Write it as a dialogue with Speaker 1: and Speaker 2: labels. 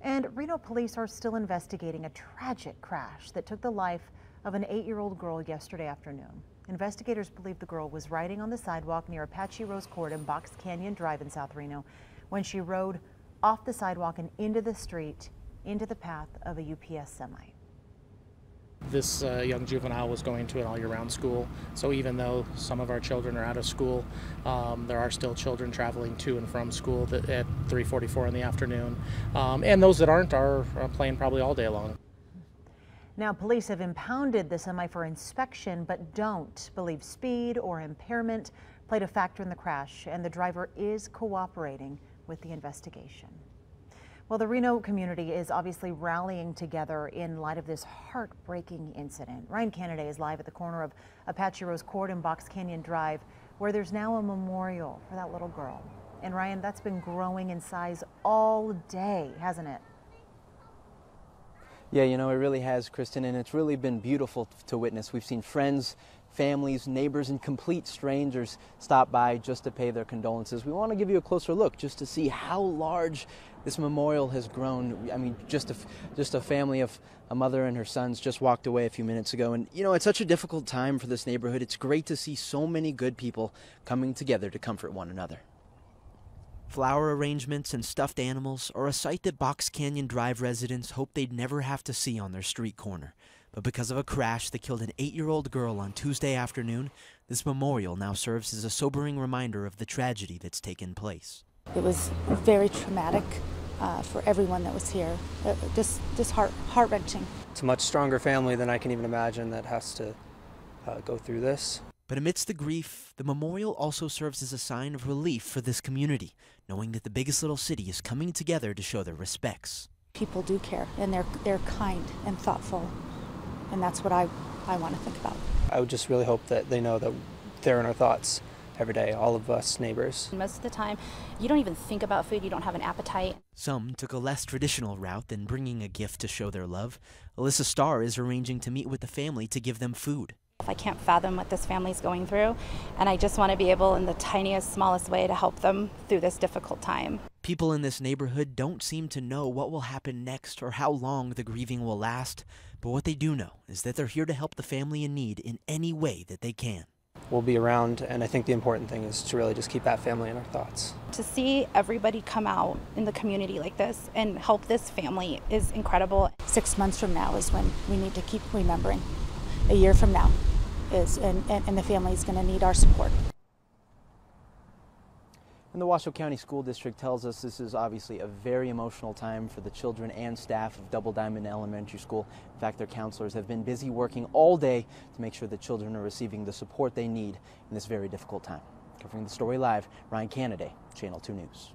Speaker 1: And Reno police are still investigating a tragic crash that took the life of an 8-year-old girl yesterday afternoon. Investigators believe the girl was riding on the sidewalk near Apache Rose Court and Box Canyon Drive in South Reno when she rode off the sidewalk and into the street, into the path of a UPS semi.
Speaker 2: This young juvenile was going to an all-year-round school, so even though some of our children are out of school, there are still children traveling to and from school at 3:44 in the afternoon, and those that aren't are playing probably all day long.
Speaker 1: Now, police have impounded the semi for inspection, but don't believe speed or impairment played a factor in the crash, and the driver is cooperating with the investigation. Well, the Reno community is obviously rallying together in light of this heartbreaking incident. Ryan Canada is live at the corner of Apache Rose Court and Box Canyon Drive, where there's now a memorial for that little girl. And Ryan, that's been growing in size all day, hasn't it?
Speaker 3: Yeah, you know, it really has, Kristen, and it's really been beautiful to witness. We've seen friends, families, neighbors, and complete strangers stop by just to pay their condolences. We want to give you a closer look just to see how large this memorial has grown. I mean, just a family of a mother and her sons just walked away a few minutes ago. And, you know, it's such a difficult time for this neighborhood. It's great to see so many good people coming together to comfort one another.
Speaker 4: Flower arrangements and stuffed animals are a sight that Box Canyon Drive residents hoped they'd never have to see on their street corner. But because of a crash that killed an 8-year-old girl on Tuesday afternoon, this memorial now serves as a sobering reminder of the tragedy that's taken place.
Speaker 5: It was very traumatic for everyone that was here, just heart-wrenching.
Speaker 6: It's a much stronger family than I can even imagine that has to go through this.
Speaker 4: But amidst the grief, the memorial also serves as a sign of relief for this community, knowing that the biggest little city is coming together to show their respects.
Speaker 5: People do care, and they're kind and thoughtful, and that's what I want to think about.
Speaker 6: I would just really hope that they know that they're in our thoughts every day, all of us neighbors.
Speaker 7: Most of the time, you don't even think about food, you don't have an appetite.
Speaker 4: Some took a less traditional route than bringing a gift to show their love. Alyssa Starr is arranging to meet with the family to give them food.
Speaker 7: I can't fathom what this family's going through, and I just want to be able in the tiniest, smallest way to help them through this difficult time.
Speaker 4: People in this neighborhood don't seem to know what will happen next or how long the grieving will last, but what they do know is that they're here to help the family in need in any way that they can.
Speaker 6: We'll be around, and I think the important thing is to really just keep that family in our thoughts.
Speaker 7: To see everybody come out in the community like this and help this family is incredible.
Speaker 5: 6 months from now is when we need to keep remembering. A year from now is, and the family is going to need our support.
Speaker 3: And the Washoe County School District tells us this is obviously a very emotional time for the children and staff of Double Diamond Elementary School. In fact, their counselors have been busy working all day to make sure that children are receiving the support they need in this very difficult time. Covering the story live, Ryan Canada, Channel 2 News.